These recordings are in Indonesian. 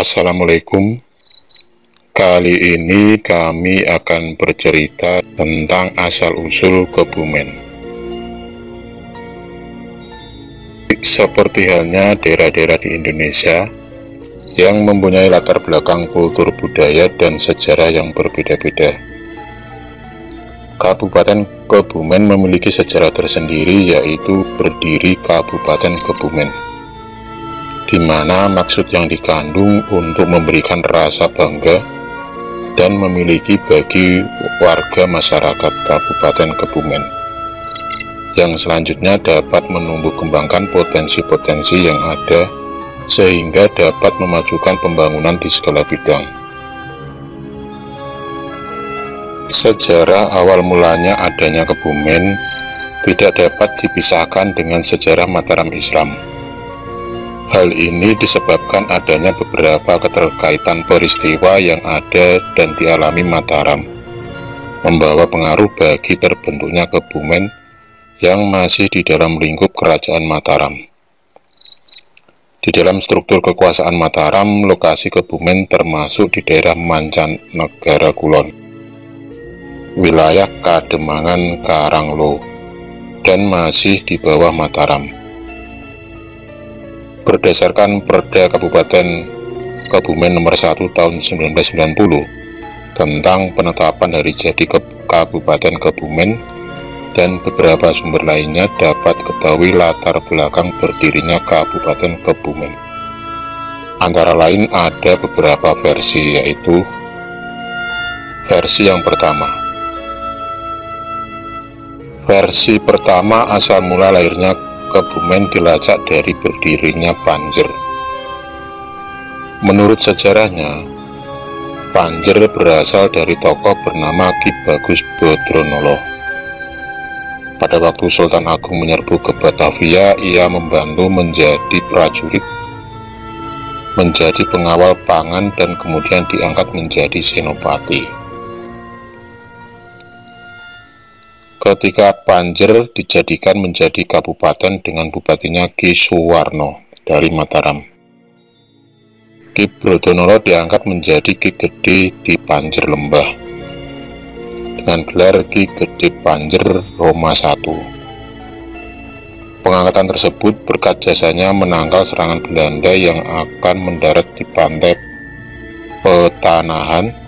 Assalamualaikum. Kali ini kami akan bercerita tentang asal-usul Kebumen. Seperti halnya daerah-daerah di Indonesia yang mempunyai latar belakang kultur budaya dan sejarah yang berbeda-beda, Kabupaten Kebumen memiliki sejarah tersendiri, yaitu berdiri Kabupaten Kebumen, di mana maksud yang dikandung untuk memberikan rasa bangga dan memiliki bagi warga masyarakat Kabupaten Kebumen, yang selanjutnya dapat menumbuh kembangkan potensi-potensi yang ada sehingga dapat memajukan pembangunan di segala bidang. Sejarah awal mulanya adanya Kebumen tidak dapat dipisahkan dengan sejarah Mataram Islam. Hal ini disebabkan adanya beberapa keterkaitan peristiwa yang ada dan dialami Mataram, membawa pengaruh bagi terbentuknya Kebumen yang masih di dalam lingkup Kerajaan Mataram. Di dalam struktur kekuasaan Mataram, lokasi Kebumen termasuk di daerah Mancanegara Kulon, wilayah Kademangan Karanglo, dan masih di bawah Mataram. Berdasarkan Perda Kabupaten Kebumen nomor 1 tahun 1990 tentang penetapan hari jadi Kabupaten Kebumen dan beberapa sumber lainnya, dapat ketahui latar belakang berdirinya Kabupaten Kebumen. Antara lain ada beberapa versi, yaitu versi yang pertama. Versi pertama, asal mula lahirnya Kebumen dilacak dari berdirinya Panjer. Menurut sejarahnya, Panjer berasal dari tokoh bernama Ki Bagus Bodronolo. Pada waktu Sultan Agung menyerbu ke Batavia, ia membantu menjadi prajurit, menjadi pengawal pangan, dan kemudian diangkat menjadi senopati. Ketika Panjer dijadikan menjadi kabupaten dengan bupatinya Ki Suwarno dari Mataram, Ki Brodonolo diangkat menjadi Ki Gede di Panjer Lembah dengan gelar Ki Gede Panjer Roma I. Pengangkatan tersebut berkat jasanya menangkal serangan Belanda yang akan mendarat di pantai Petanahan,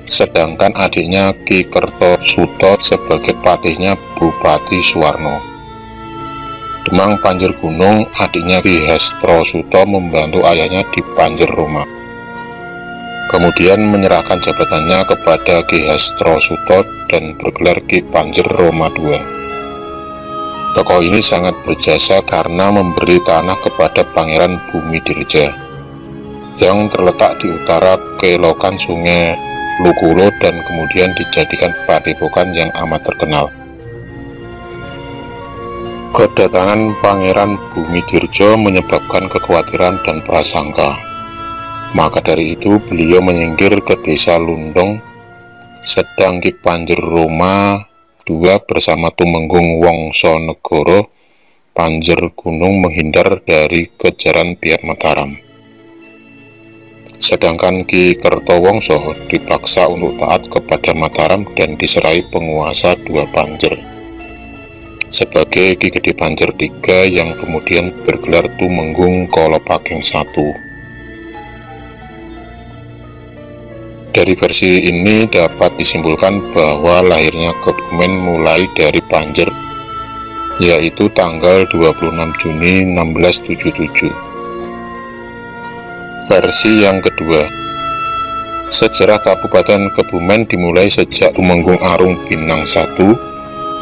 sedangkan adiknya Ki Kertosuto sebagai patihnya Bupati Suwarno. Demang Panjer Gunung, adiknya Ki Hestrosuto membantu ayahnya di Panjer Roma, kemudian menyerahkan jabatannya kepada Ki Hestrosuto dan bergelar Ki Panjer Roma II. Tokoh ini sangat berjasa karena memberi tanah kepada Pangeran Bumidirja yang terletak di utara kelokan Sungai Lukulo dan kemudian dijadikan padepokan yang amat terkenal. Kedatangan Pangeran Bumidirjo menyebabkan kekhawatiran dan prasangka. Maka dari itu beliau menyingkir ke desa Lundong, sedang Ki Panjer Roma II bersama Tumenggung Wongsonegoro Panjer Gunung menghindar dari kejaran pihak Mataram. Sedangkan Ki Kertowongso dipaksa untuk taat kepada Mataram dan diserai penguasa dua Panjer sebagai Ki Gede Panjer III yang kemudian bergelar Tumenggung Kolopaking I. Dari versi ini dapat disimpulkan bahwa lahirnya Kebumen mulai dari Panjer, yaitu tanggal 26 Juni 1677. Versi yang kedua, sejarah Kabupaten Kebumen dimulai sejak Tumenggung Arung Binang I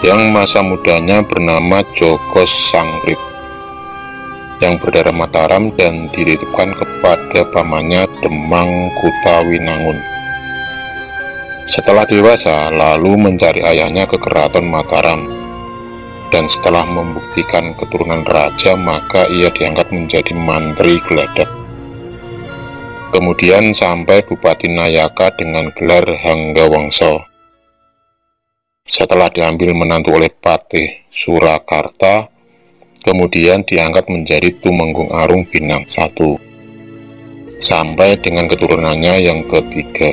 yang masa mudanya bernama Joko Sangkrip, yang berdarah Mataram dan dititipkan kepada pamannya Demang Kutawinangun. Setelah dewasa, lalu mencari ayahnya ke Keraton Mataram, dan setelah membuktikan keturunan raja, maka ia diangkat menjadi mantri geladak. Kemudian sampai Bupati Nayaka dengan gelar Hanggawangsa. Setelah diambil menantu oleh Patih Surakarta, kemudian diangkat menjadi Tumenggung Arung Binang I. sampai dengan keturunannya yang ketiga.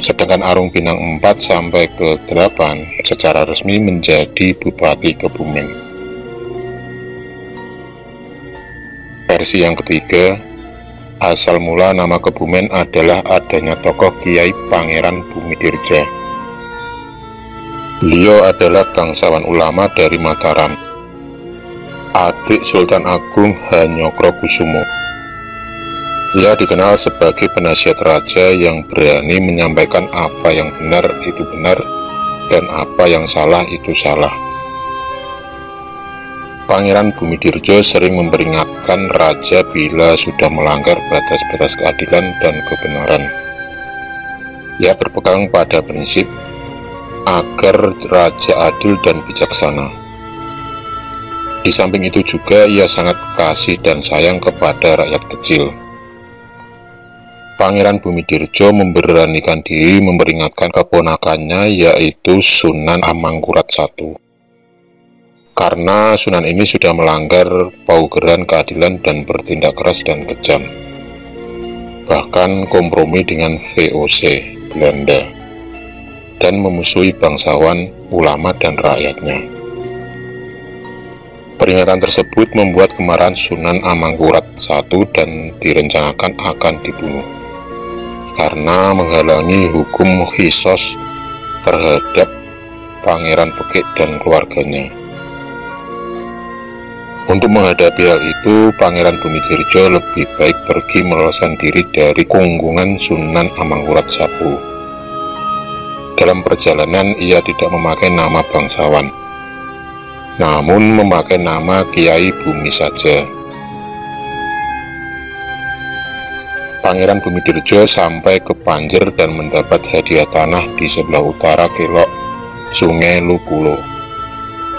Sedangkan Arung Pinang IV sampai ke-8 secara resmi menjadi Bupati Kebumen. Versi yang ketiga, asal mula nama Kebumen adalah adanya tokoh Kiai Pangeran Bumidirja. Beliau adalah bangsawan ulama dari Mataram, adik Sultan Agung Hanyokrokusumo. Ia dikenal sebagai penasihat raja yang berani menyampaikan apa yang benar itu benar dan apa yang salah itu salah. Pangeran Bumidirjo sering memperingatkan raja bila sudah melanggar batas-batas keadilan dan kebenaran. Ia berpegang pada prinsip agar raja adil dan bijaksana. Di samping itu juga ia sangat kasih dan sayang kepada rakyat kecil. Pangeran Bumidirjo memberanikan diri memperingatkan keponakannya, yaitu Sunan Amangkurat I. Karena Sunan ini sudah melanggar paugeran keadilan dan bertindak keras dan kejam, bahkan kompromi dengan VOC Belanda, dan memusuhi bangsawan, ulama, dan rakyatnya. Peringatan tersebut membuat kemarahan Sunan Amangkurat I dan direncanakan akan dibunuh karena menghalangi hukum Qisas terhadap Pangeran Pekik dan keluarganya. Untuk menghadapi hal itu, Pangeran Bumidirjo lebih baik pergi meloloskan diri dari kungkungan Sunan Amangkurat I. Dalam perjalanan ia tidak memakai nama bangsawan, namun memakai nama Kiai Bumi saja. Pangeran Bumidirjo sampai ke Panjer dan mendapat hadiah tanah di sebelah utara Kelok Sungai Lukulo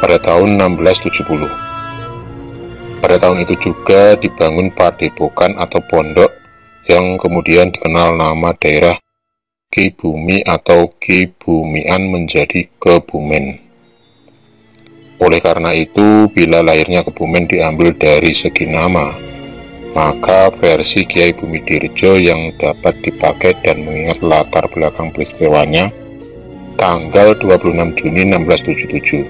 pada tahun 1670. Pada tahun itu juga dibangun padepokan atau pondok yang kemudian dikenal nama daerah Ki Bumi atau Ki Bumian menjadi Kebumen. Oleh karena itu, bila lahirnya Kebumen diambil dari segi nama, maka versi Kiai Bumidirjo yang dapat dipakai dan mengingat latar belakang peristiwanya tanggal 26 Juni 1677.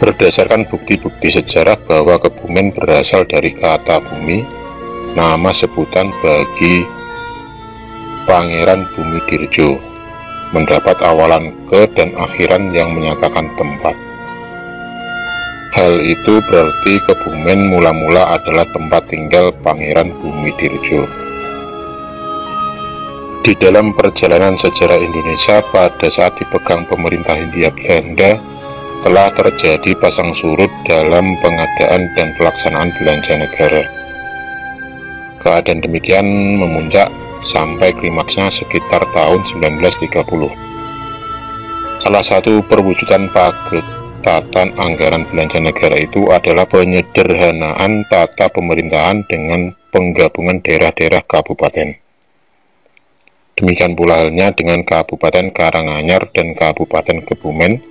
Berdasarkan bukti-bukti sejarah bahwa Kebumen berasal dari kata bumi, nama sebutan bagi Pangeran Bumidirjo, mendapat awalan ke dan akhiran yang menyatakan tempat. Hal itu berarti Kebumen mula-mula adalah tempat tinggal Pangeran Bumidirjo. Di dalam perjalanan sejarah Indonesia pada saat dipegang pemerintah Hindia Belanda, telah terjadi pasang surut dalam pengadaan dan pelaksanaan belanja negara. Keadaan demikian memuncak sampai klimaksnya sekitar tahun 1930. Salah satu perwujudan paguyuban anggaran belanja negara itu adalah penyederhanaan tata pemerintahan dengan penggabungan daerah-daerah kabupaten. Demikian pula halnya dengan Kabupaten Karanganyar dan Kabupaten Kebumen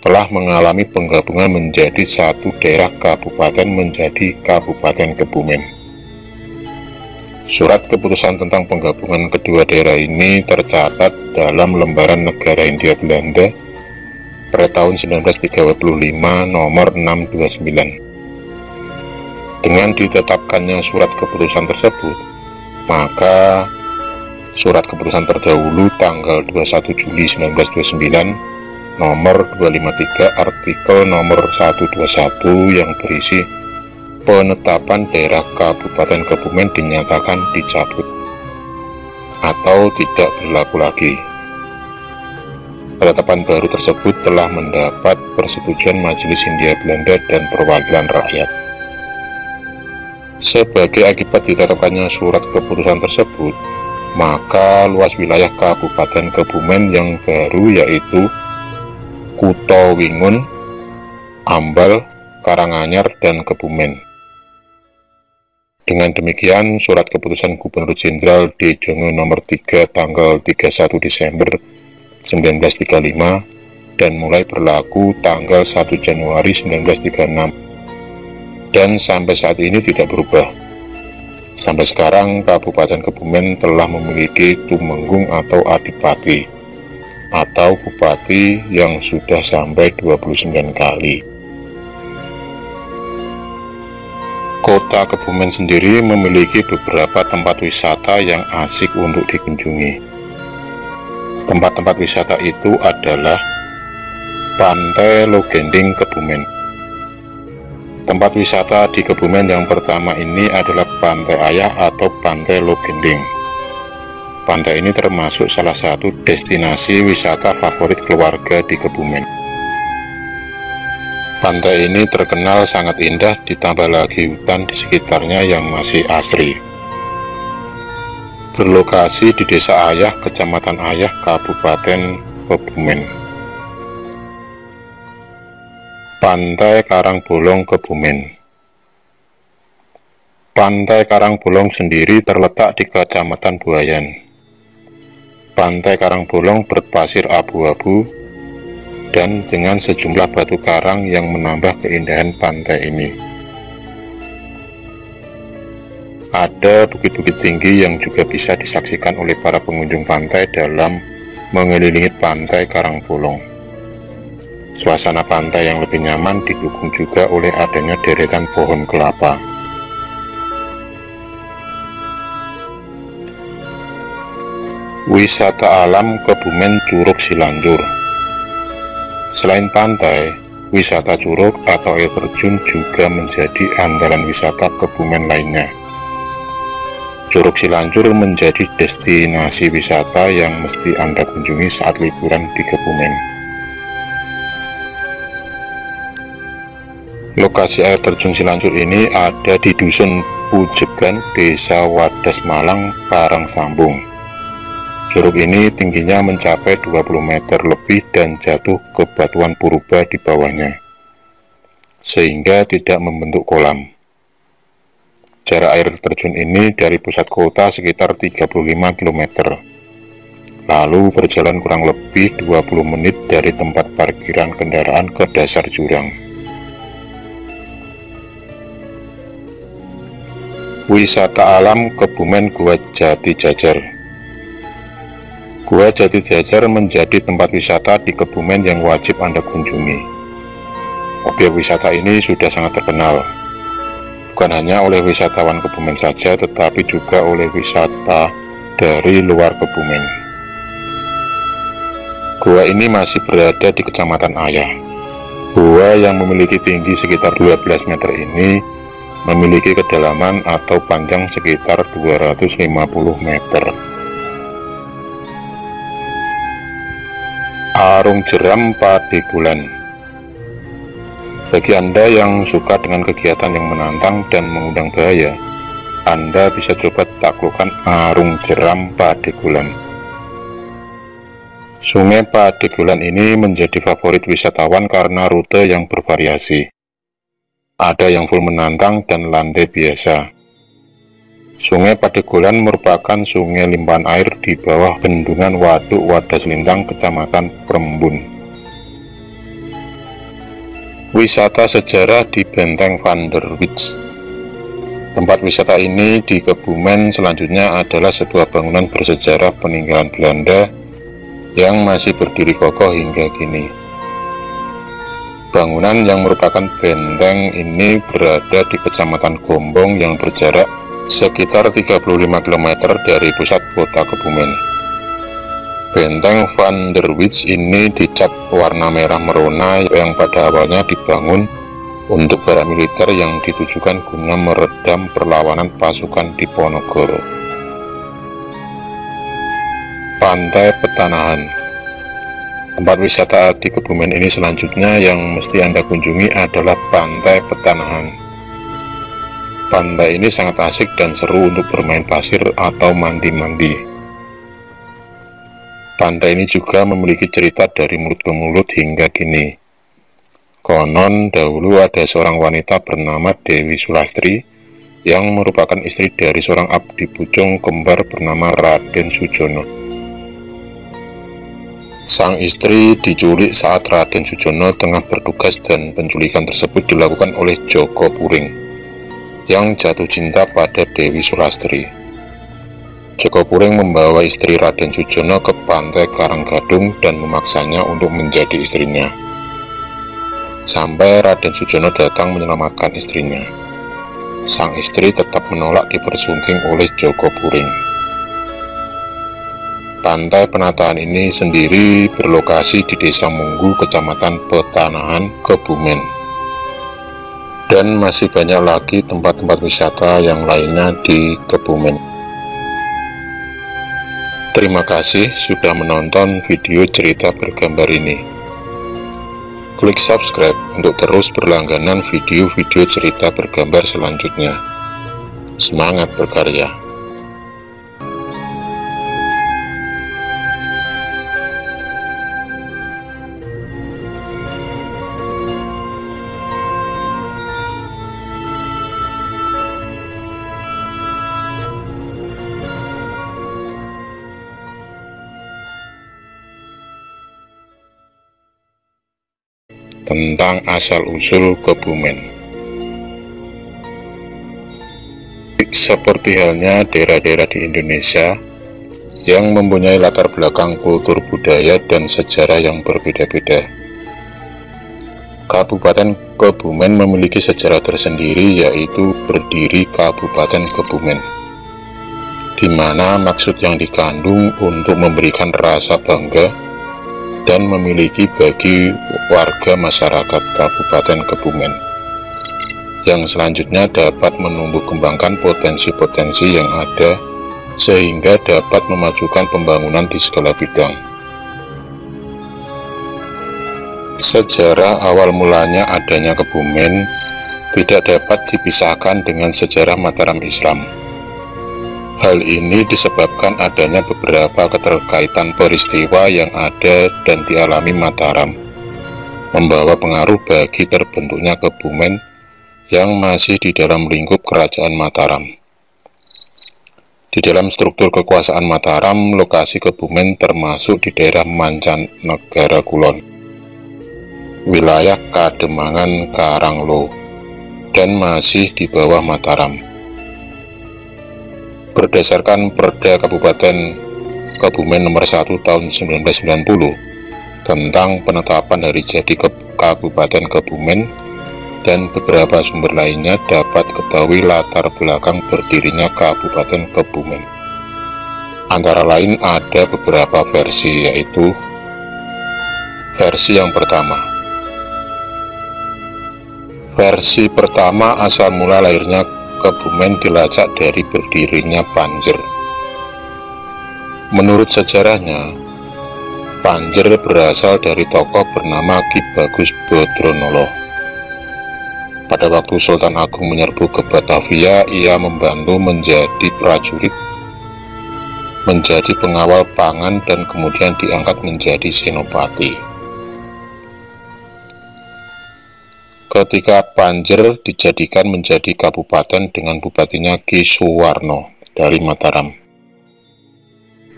telah mengalami penggabungan menjadi satu daerah kabupaten menjadi Kabupaten Kebumen. Surat keputusan tentang penggabungan kedua daerah ini tercatat dalam lembaran negara Hindia Belanda pada tahun 1935 nomor 629. Dengan ditetapkannya surat keputusan tersebut, maka surat keputusan terdahulu tanggal 21 Juli 1929 nomor 253 artikel nomor 121 yang berisi penetapan daerah Kabupaten Kebumen dinyatakan dicabut atau tidak berlaku lagi. Penetapan baru tersebut telah mendapat persetujuan Majelis Hindia Belanda dan Perwakilan Rakyat. Sebagai akibat ditetapkannya surat keputusan tersebut, maka luas wilayah Kabupaten Kebumen yang baru yaitu Kuto Wingun, Ambal, Karanganyar, dan Kebumen. Dengan demikian, surat keputusan Gubernur Jenderal D. Jongo nomor 3 tanggal 31 Desember 1935 dan mulai berlaku tanggal 1 Januari 1936 dan sampai saat ini tidak berubah. Sampai sekarang Kabupaten Kebumen telah memiliki Tumenggung atau Adipati atau Bupati yang sudah sampai 29 kali. Kota Kebumen sendiri memiliki beberapa tempat wisata yang asik untuk dikunjungi. Tempat-tempat wisata itu adalah Pantai Logending Kebumen. Tempat wisata di Kebumen yang pertama ini adalah Pantai Ayah atau Pantai Logending. Pantai ini termasuk salah satu destinasi wisata favorit keluarga di Kebumen. Pantai ini terkenal sangat indah, ditambah lagi hutan di sekitarnya yang masih asri. Berlokasi di Desa Ayah, Kecamatan Ayah, Kabupaten Kebumen. Pantai Karangbolong Kebumen. Pantai Karangbolong sendiri terletak di Kecamatan Buayan. Pantai Karangbolong berpasir abu-abu dan dengan sejumlah batu karang yang menambah keindahan pantai ini. Ada bukit-bukit tinggi yang juga bisa disaksikan oleh para pengunjung pantai dalam mengelilingi Pantai Karangbolong. Suasana pantai yang lebih nyaman didukung juga oleh adanya deretan pohon kelapa. Wisata alam Kebumen Curug Cilanjur. Selain pantai, wisata curug atau air terjun juga menjadi andalan wisata Kebumen lainnya. Curug Cilanjur menjadi destinasi wisata yang mesti Anda kunjungi saat liburan di Kebumen. Lokasi air terjun Cilanjur ini ada di Dusun Pujegan, Desa Wadas Malang, Karangsambung. Curug ini tingginya mencapai 20 meter lebih dan jatuh ke batuan purba di bawahnya, sehingga tidak membentuk kolam. Jarak air terjun ini dari pusat kota sekitar 35 km, lalu berjalan kurang lebih 20 menit dari tempat parkiran kendaraan ke dasar jurang. Wisata alam Kebumen Gua Jati Jajar. Gua Jati Jajar menjadi tempat wisata di Kebumen yang wajib Anda kunjungi. Objek wisata ini sudah sangat terkenal, bukan hanya oleh wisatawan Kebumen saja, tetapi juga oleh wisata dari luar Kebumen. Gua ini masih berada di Kecamatan Ayah. Gua yang memiliki tinggi sekitar 12 meter ini memiliki kedalaman atau panjang sekitar 250 meter. Arung Jeram Padegulan. Bagi Anda yang suka dengan kegiatan yang menantang dan mengundang bahaya, Anda bisa coba taklukkan Arung Jeram Padegulan. Sungai Padegulan ini menjadi favorit wisatawan karena rute yang bervariasi. Ada yang full menantang dan landai biasa. Sungai Padegulan merupakan sungai limpahan air di bawah bendungan Waduk Wadas Lintang, Kecamatan Prembun. Wisata sejarah di Benteng Van der Wijk. Tempat wisata ini di Kebumen selanjutnya adalah sebuah bangunan bersejarah peninggalan Belanda yang masih berdiri kokoh hingga kini. Bangunan yang merupakan benteng ini berada di Kecamatan Gombong yang berjarak sekitar 35 km dari pusat kota Kebumen. Benteng Van der Wijk ini dicat warna merah merona yang pada awalnya dibangun untuk para militer yang ditujukan guna meredam perlawanan pasukan Diponegoro. Pantai Petanahan. Tempat wisata di Kebumen ini selanjutnya yang mesti Anda kunjungi adalah Pantai Petanahan. Pantai ini sangat asik dan seru untuk bermain pasir atau mandi-mandi. Pantai ini juga memiliki cerita dari mulut ke mulut hingga kini. Konon dahulu ada seorang wanita bernama Dewi Sulastri yang merupakan istri dari seorang abdi pucung kembar bernama Raden Sujono. Sang istri diculik saat Raden Sujono tengah bertugas dan penculikan tersebut dilakukan oleh Joko Puring. yang jatuh cinta pada Dewi Sulastri. Joko Puring membawa istri Raden Sujono ke pantai Karanggadung dan memaksanya untuk menjadi istrinya. Sampai Raden Sujono datang menyelamatkan istrinya. Sang istri tetap menolak dipersunting oleh Joko Puring. Pantai penataan ini sendiri berlokasi di Desa Munggu, Kecamatan Petanahan, Kebumen. Dan masih banyak lagi tempat-tempat wisata yang lainnya di Kebumen. Terima kasih sudah menonton video cerita bergambar ini. Klik subscribe untuk terus berlangganan video-video cerita bergambar selanjutnya. Semangat berkarya! Tentang asal-usul Kebumen. Seperti halnya daerah-daerah di Indonesia yang mempunyai latar belakang kultur budaya dan sejarah yang berbeda-beda, Kabupaten Kebumen memiliki sejarah tersendiri, yaitu berdiri Kabupaten Kebumen, di mana maksud yang dikandung untuk memberikan rasa bangga dan memiliki bagi warga masyarakat Kabupaten Kebumen, yang selanjutnya dapat menumbuh kembangkan potensi-potensi yang ada sehingga dapat memajukan pembangunan di segala bidang. Sejarah awal mulanya adanya Kebumen tidak dapat dipisahkan dengan sejarah Mataram Islam. Hal ini disebabkan adanya beberapa keterkaitan peristiwa yang ada dan dialami Mataram, membawa pengaruh bagi terbentuknya Kebumen yang masih di dalam lingkup Kerajaan Mataram. Di dalam struktur kekuasaan Mataram, lokasi Kebumen termasuk di daerah Mancanegara Kulon, wilayah Kademangan Karanglo, dan masih di bawah Mataram. Berdasarkan Perda Kabupaten Kebumen nomor 1 tahun 1990 tentang penetapan hari jadi Kabupaten Kebumen dan beberapa sumber lainnya, dapat ketahui latar belakang berdirinya Kabupaten Kebumen. Antara lain ada beberapa versi, yaitu versi yang pertama. Versi pertama, asal mula lahirnya Kebumen dilacak dari berdirinya Panjer. Menurut sejarahnya, Panjer berasal dari tokoh bernama Ki Bagus Bodronolo. Pada waktu Sultan Agung menyerbu ke Batavia, ia membantu menjadi prajurit, menjadi pengawal pangan, dan kemudian diangkat menjadi senopati. Ketika Panjer dijadikan menjadi kabupaten dengan bupatinya Ki Suwarno dari Mataram,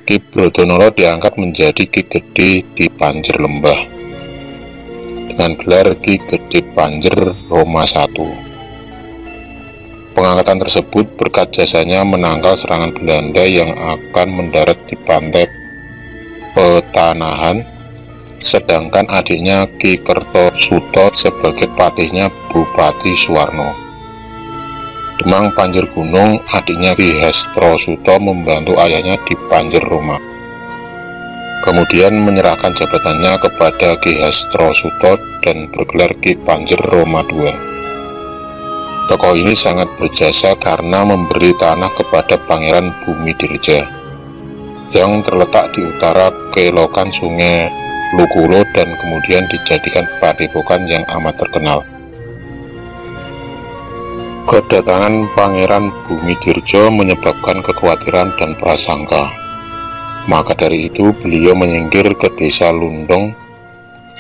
Ki Brodonolo diangkat menjadi Ki Gede di Panjer Lembah dengan gelar Ki Gede Panjer Roma I. Pengangkatan tersebut berkat jasanya menangkal serangan Belanda yang akan mendarat di pantai Petanahan, sedangkan adiknya Ki Kertosuto sebagai patihnya Bupati Suwarno. Demang Panjer Gunung, adiknya Ki Hestrosuto membantu ayahnya di Panjer Roma, kemudian menyerahkan jabatannya kepada Ki Hestrosuto dan bergelar Ki Panjer Roma II. Tokoh ini sangat berjasa karena memberi tanah kepada Pangeran Bumidirja yang terletak di utara kelokan Sungai Lukulo dan kemudian dijadikan padepokan yang amat terkenal. Kedatangan Pangeran Bumidirjo menyebabkan kekhawatiran dan prasangka. Maka dari itu beliau menyingkir ke desa Lundong,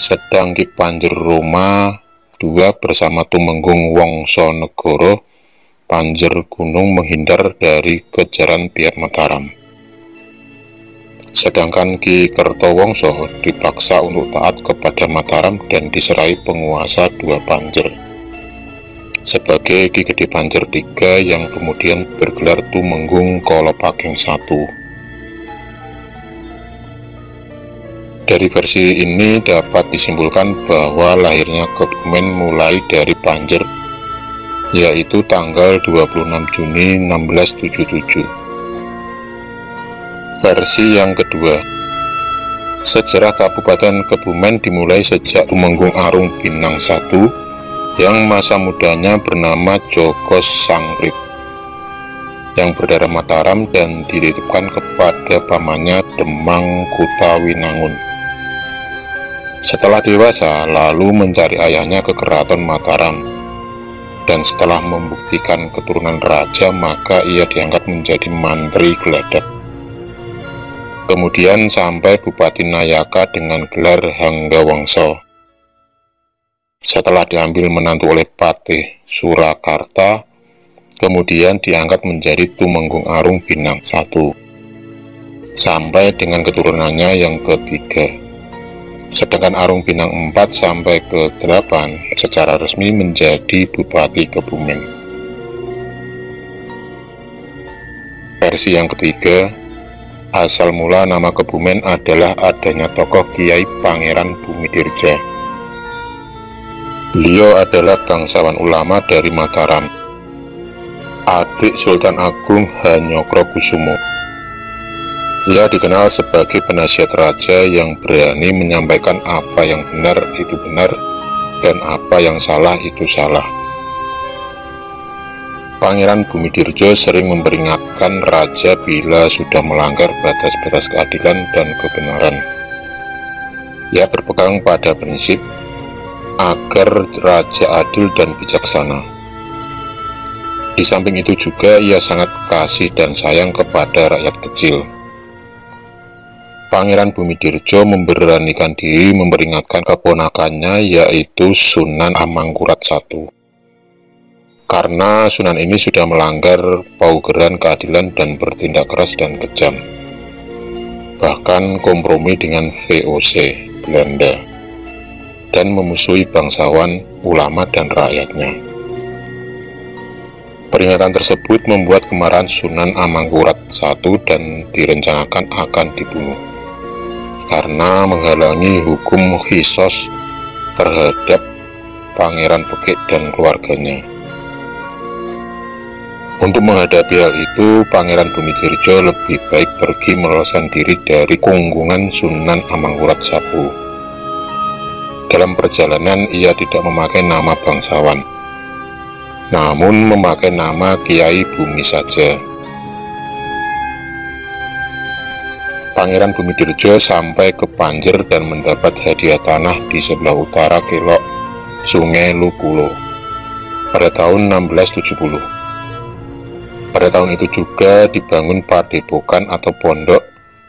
sedang Ki Panjer Roma II bersama Tumenggung Wongsonegoro Panjer Gunung menghindar dari kejaran pihak Mataram. Sedangkan Ki Kertowongso dipaksa untuk taat kepada Mataram dan diserai penguasa dua Panjer. sebagai Ki Gede Banjar III yang kemudian bergelar Tumenggung Kolopaking I. Dari versi ini dapat disimpulkan bahwa lahirnya Kebumen mulai dari Banjar, yaitu tanggal 26 Juni 1677. Versi yang kedua, sejarah Kabupaten Kebumen dimulai sejak Tumenggung Arung Binang I yang masa mudanya bernama Joko Sangkrip, yang berdarah Mataram dan dititipkan kepada pamannya Demang Kutawinangun. Setelah dewasa, lalu mencari ayahnya ke Keraton Mataram, dan setelah membuktikan keturunan raja, maka ia diangkat menjadi mantri geladak. Kemudian sampai Bupati Nayaka dengan gelar Hanggawangsa. Setelah diambil menantu oleh Patih Surakarta, kemudian diangkat menjadi Tumenggung Arung Binang I, sampai dengan keturunannya yang ketiga. Sedangkan Arung Binang IV sampai ke-8 secara resmi menjadi Bupati Kebumen. Versi yang ketiga, asal mula nama Kebumen adalah adanya tokoh Kiai Pangeran Bumidirja. Beliau adalah bangsawan ulama dari Mataram, adik Sultan Agung Hanyokrokusumo. Ia dikenal sebagai penasihat raja yang berani menyampaikan apa yang benar itu benar dan apa yang salah itu salah. Pangeran Bumidirjo sering memperingatkan raja bila sudah melanggar batas-batas keadilan dan kebenaran. Ia berpegang pada prinsip agar raja adil dan bijaksana. Di samping itu juga ia sangat kasih dan sayang kepada rakyat kecil. Pangeran Bumidirjo memberanikan diri memperingatkan keponakannya, yaitu Sunan Amangkurat I, karena Sunan ini sudah melanggar paugeran keadilan dan bertindak keras dan kejam, bahkan kompromi dengan VOC Belanda dan memusuhi bangsawan, ulama, dan rakyatnya. Peringatan tersebut membuat kemarahan Sunan Amangkurat I dan direncanakan akan dibunuh karena menghalangi hukum Khisos terhadap Pangeran Pekik dan keluarganya. Untuk menghadapi hal itu, Pangeran Bumidirjo lebih baik pergi meloloskan diri dari kungkungan Sunan Amangkurat I. Dalam perjalanan, ia tidak memakai nama bangsawan, namun memakai nama Kiai Bumi saja. Pangeran Bumidirjo sampai ke Banjar dan mendapat hadiah tanah di sebelah utara Kelok Sungai Lukulo pada tahun 1670. Pada tahun itu juga dibangun padepokan atau pondok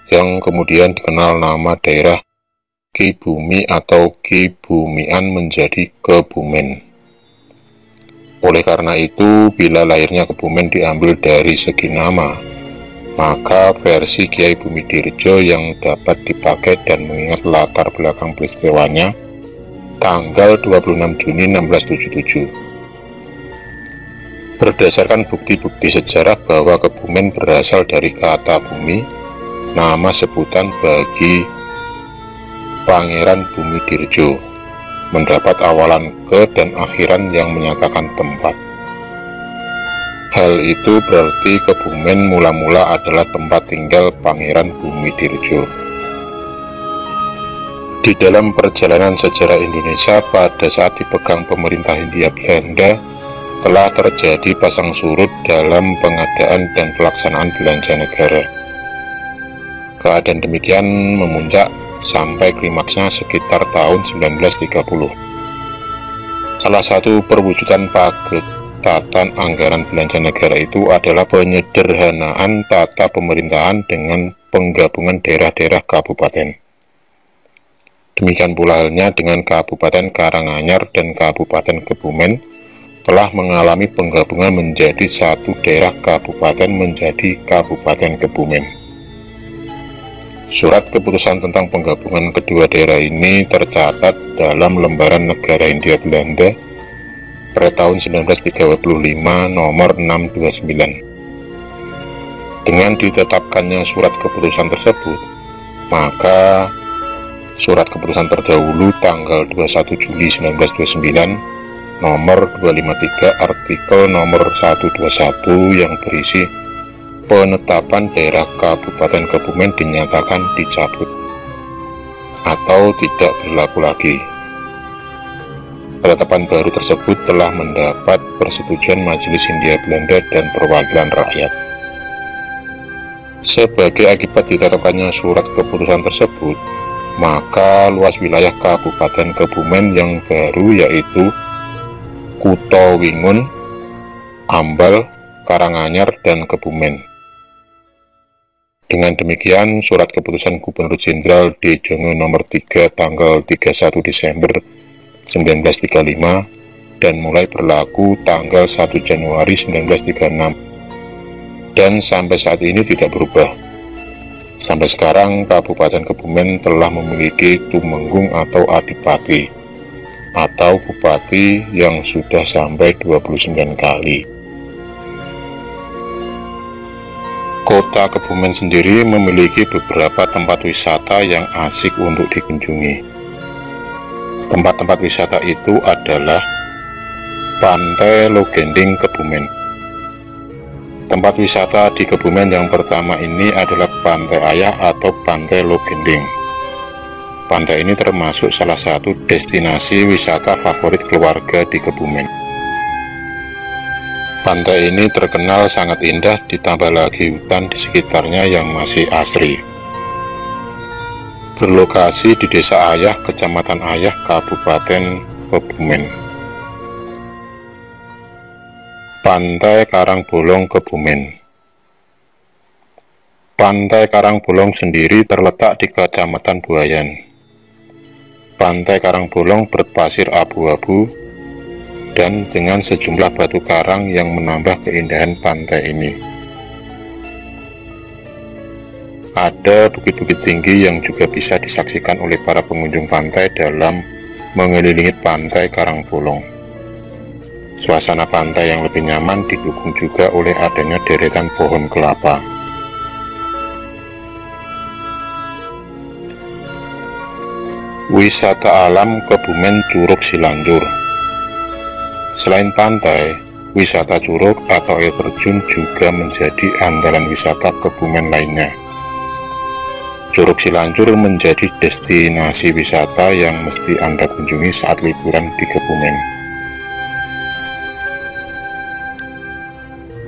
yang kemudian dikenal nama daerah Ki Bumi atau Ki Bumian menjadi Kebumen. Oleh karena itu, bila lahirnya Kebumen diambil dari segi nama, maka versi Kiai Bumidirjo yang dapat dipakai dan mengingat latar belakang peristiwanya tanggal 26 Juni 1677. Berdasarkan bukti-bukti sejarah bahwa Kebumen berasal dari kata bumi, nama sebutan bagi Pangeran Bumidirjo, mendapat awalan ke dan akhiran yang menyatakan tempat. Hal itu berarti Kebumen mula-mula adalah tempat tinggal Pangeran Bumidirjo. Di dalam perjalanan sejarah Indonesia pada saat dipegang pemerintah Hindia Belanda, telah terjadi pasang surut dalam pengadaan dan pelaksanaan belanja negara. Keadaan demikian memuncak sampai klimaksnya sekitar tahun 1930. Salah satu perwujudan pagedatan anggaran belanja negara itu adalah penyederhanaan tata pemerintahan dengan penggabungan daerah-daerah kabupaten. Demikian pula halnya dengan Kabupaten Karanganyar dan Kabupaten Kebumen telah mengalami penggabungan menjadi satu daerah kabupaten menjadi Kabupaten Kebumen. Surat keputusan tentang penggabungan kedua daerah ini tercatat dalam lembaran negara Hindia Belanda pada tahun 1935 nomor 629. Dengan ditetapkannya surat keputusan tersebut, maka surat keputusan terdahulu tanggal 21 Juli 1929 nomor 253 artikel nomor 121 yang berisi penetapan daerah Kabupaten Kebumen dinyatakan dicabut atau tidak berlaku lagi. Penetapan baru tersebut telah mendapat persetujuan Majelis Hindia Belanda dan Perwakilan Rakyat. Sebagai akibat ditetapkannya surat keputusan tersebut, maka luas wilayah Kabupaten Kebumen yang baru yaitu Kutha Wingun, Ambal, Karanganyar, dan Kebumen. Dengan demikian, surat keputusan Gubernur Jenderal D. Jongo nomor 3 tanggal 31 Desember 1935 dan mulai berlaku tanggal 1 Januari 1936 dan sampai saat ini tidak berubah. Sampai sekarang Kabupaten Kebumen telah memiliki Tumenggung atau Adipati atau Bupati yang sudah sampai 29 kali. Kota Kebumen sendiri memiliki beberapa tempat wisata yang asik untuk dikunjungi. Tempat-tempat wisata itu adalah Pantai Logending Kebumen. Tempat wisata di Kebumen yang pertama ini adalah Pantai Ayah atau Pantai Logending. Pantai ini termasuk salah satu destinasi wisata favorit keluarga di Kebumen. Pantai ini terkenal sangat indah, ditambah lagi hutan di sekitarnya yang masih asri. Berlokasi di Desa Ayah, Kecamatan Ayah, Kabupaten Kebumen. Pantai Karangbolong Kebumen. Pantai Karangbolong sendiri terletak di Kecamatan Buayan. Pantai Karangbolong berpasir abu-abu dan dengan sejumlah batu karang yang menambah keindahan pantai ini. Ada bukit-bukit tinggi yang juga bisa disaksikan oleh para pengunjung pantai dalam mengelilingi Pantai Karangbolong. Suasana pantai yang lebih nyaman didukung juga oleh adanya deretan pohon kelapa. Wisata alam Kebumen Curug Cilanjur. Selain pantai, wisata curug atau air terjun juga menjadi andalan wisata Kebumen lainnya. Curug Cilanjur menjadi destinasi wisata yang mesti Anda kunjungi saat liburan di Kebumen.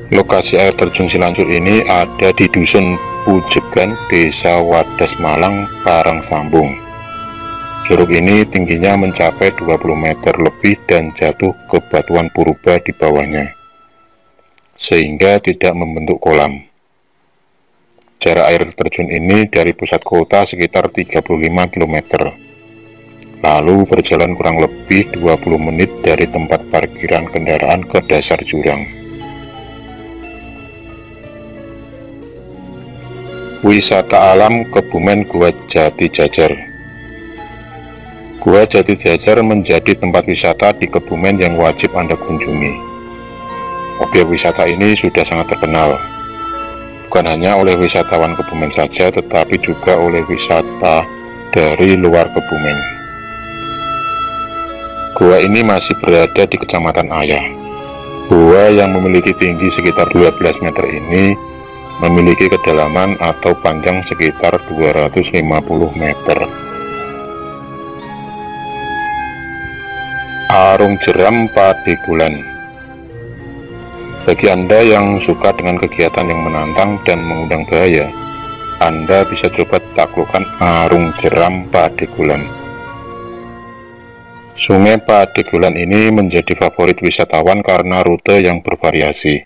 Lokasi air terjun Cilanjur ini ada di Dusun Pujegan, Desa Wadas Malang, Karangsambung. Curug ini tingginya mencapai 20 meter lebih dan jatuh ke batuan purba di bawahnya, sehingga tidak membentuk kolam. Jarak air terjun ini dari pusat kota sekitar 35 km. Lalu berjalan kurang lebih 20 menit dari tempat parkiran kendaraan ke dasar jurang. Wisata alam Kebumen Gua Jati Jajar. Gua Jati Jajar menjadi tempat wisata di Kebumen yang wajib Anda kunjungi. Objek wisata ini sudah sangat terkenal, bukan hanya oleh wisatawan Kebumen saja, tetapi juga oleh wisata dari luar Kebumen. Gua ini masih berada di Kecamatan Ayah. Gua yang memiliki tinggi sekitar 12 meter ini memiliki kedalaman atau panjang sekitar 250 meter. Arung Jeram Padegulan. Bagi Anda yang suka dengan kegiatan yang menantang dan mengundang bahaya, Anda bisa coba taklukkan Arung Jeram Padegulan. Sungai Padegulan ini menjadi favorit wisatawan karena rute yang bervariasi.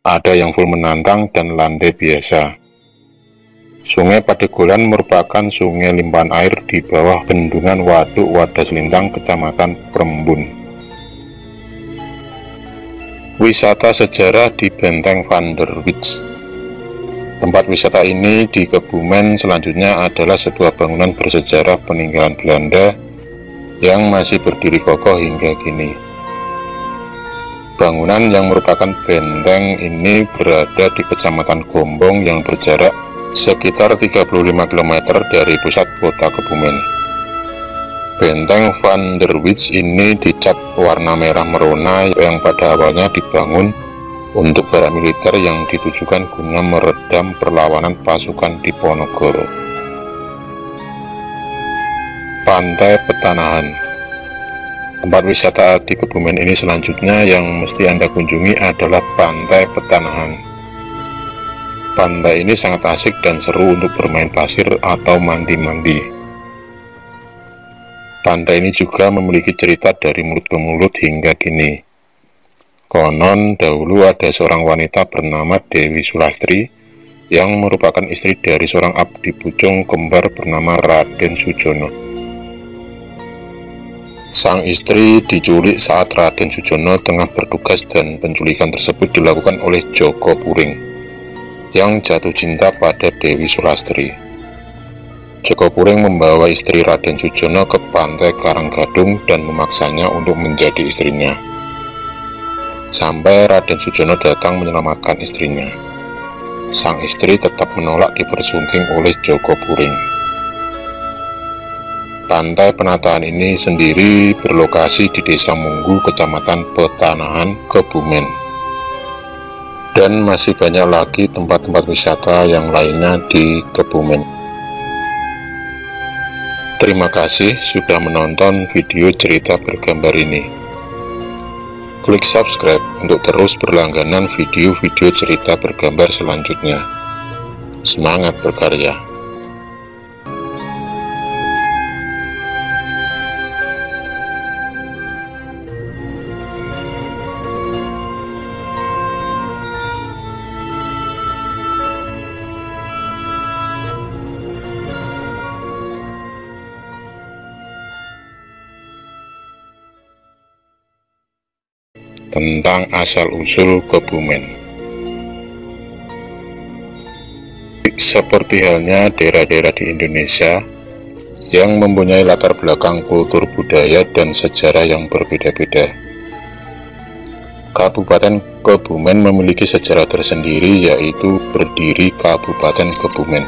Ada yang full menantang dan landai biasa. Sungai Padegulan merupakan sungai limpahan air di bawah bendungan Waduk Wadas Lintang, Kecamatan Prembun. Wisata sejarah di Benteng Van der Wits. Tempat wisata ini di Kebumen selanjutnya adalah sebuah bangunan bersejarah peninggalan Belanda yang masih berdiri kokoh hingga kini. Bangunan yang merupakan benteng ini berada di Kecamatan Gombong yang berjarak sekitar 35 km dari pusat kota Kebumen. Benteng Van der Wijk ini dicat warna merah merona yang pada awalnya dibangun untuk barak militer yang ditujukan guna meredam perlawanan pasukan Diponegoro. Pantai Petanahan. Tempat wisata di Kebumen ini selanjutnya yang mesti Anda kunjungi adalah Pantai Petanahan. Pantai ini sangat asik dan seru untuk bermain pasir atau mandi-mandi. Pantai ini juga memiliki cerita dari mulut ke mulut hingga kini. Konon dahulu ada seorang wanita bernama Dewi Sulastri yang merupakan istri dari seorang abdi pucung kembar bernama Raden Sujono. Sang istri diculik saat Raden Sujono tengah bertugas dan penculikan tersebut dilakukan oleh Joko Puring yang jatuh cinta pada Dewi Sulastri. Joko Puring membawa istri Raden Sujono ke pantai Karanggadung dan memaksanya untuk menjadi istrinya. Sampai Raden Sujono datang menyelamatkan istrinya. Sang istri tetap menolak dipersunting oleh Joko Puring. Pantai Penataan ini sendiri berlokasi di Desa Munggu, Kecamatan Petanahan, Kebumen. Dan masih banyak lagi tempat-tempat wisata yang lainnya di Kebumen. Terima kasih sudah menonton video cerita bergambar ini. Klik subscribe untuk terus berlangganan video-video cerita bergambar selanjutnya. Semangat berkarya! Tentang asal-usul Kebumen. Seperti halnya daerah-daerah di Indonesia yang mempunyai latar belakang kultur budaya dan sejarah yang berbeda-beda, Kabupaten Kebumen memiliki sejarah tersendiri, yaitu berdiri Kabupaten Kebumen.